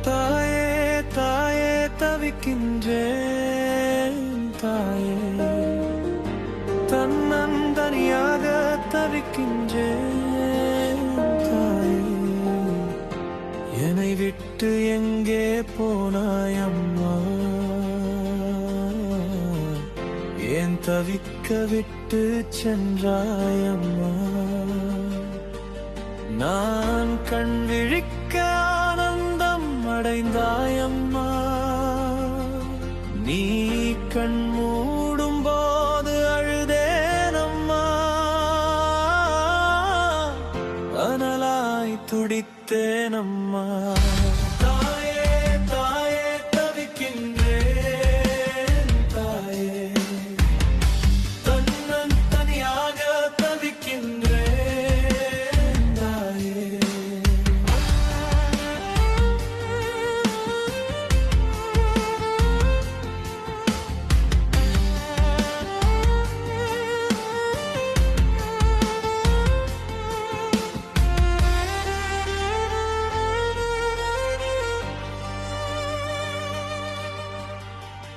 தாயே தாயே தவிக்கின்றேன் தாயே, தன்னந்தனியாக தவிக்கின்றேன் தாயே, என்னை விட்டு எங்கே போனாய் அம்மா, ஏன் தவிக்க விட்டு சென்றாய் அம்மா. நான் கண் விழிக்க ஆனந்தம் அடைந்தாயம்மா, நீ கண் மூடும் போது அழுதேனம்மா, அனலாய் துடித்தேனம்மா. தாயே தாயே தவிக்கின்றேன் தாயே, தன்னந்தனியாக தவிக்கின்றேன்.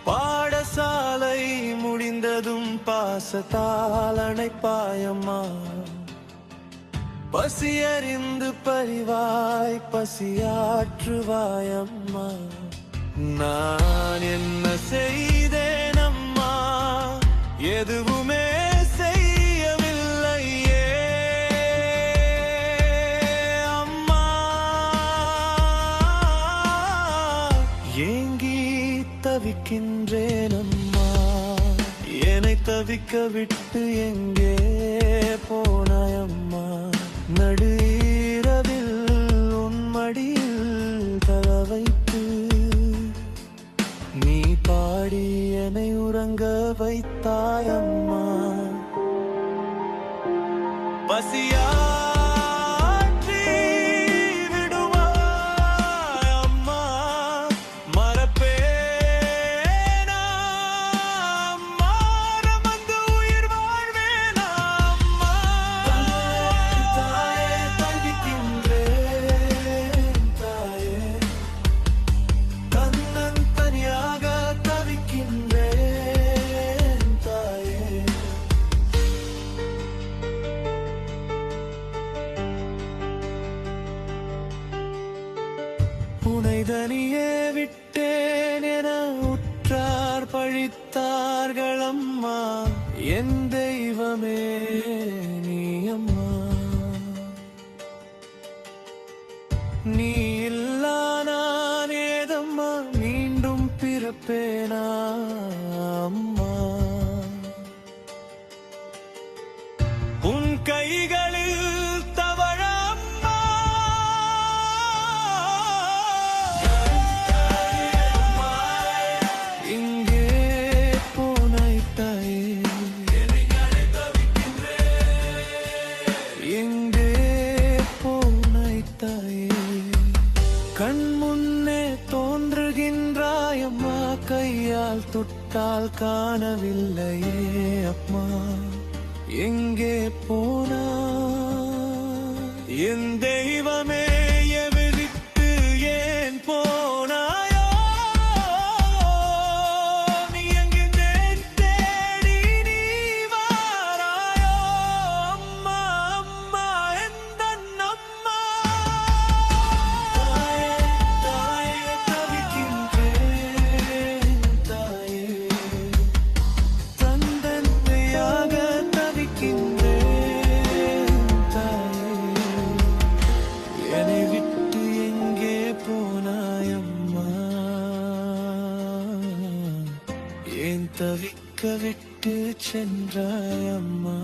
பாடசாலை முடிந்ததும் பாசத்தால் அணைப்பாயம்மா, பசியறிந்து பரிவாய் பசியாற்றுவாயம்மா. நான் என்ன செய்தேன் அம்மா, எதுவுமே செய்யவில்லையே அம்மா. ஏங்கி தவிக்கின்றேன் அம்மா, என்னை தவிக்க விட்டு எங்கே போனாய் அம்மா. நடு இரவில் உன் மடியில் தல வைத்து நீ பாடி என்னை உறங்க வைத்தாய் அம்மா. பசியா உனைதனியே விட்டேன் என உற்றார் பழித்தார்கள் அம்மா, என் தெய்வமே நீ அம்மா. நீ இல்லா நான் ஏதம்மா மீண்டும் பிறப்பேனா அம்மா. உன் கைகளில் கண் முன்னே தோன்றுகின்றாயம்மா, கையால் தொட்டால் காணவில்லையே அம்மா. எங்கே போனா என் தெய்வமே, எவிரித்து ஏன் போனாயோ. நீ எங்கிருந்தே தேடி நீ வாராயோ அம்மா அம்மா எந்தன் அம்மா. தாயே தாயே தவிக்கின்றேன் தாயே, தன்னந்தனியாக தவிக்கின்றேன் தாயே, என்னை விட்டு எங்கே போனாய் அம்மா, ஏன் தவிக்க விட்டு சென்றாய் அம்மா.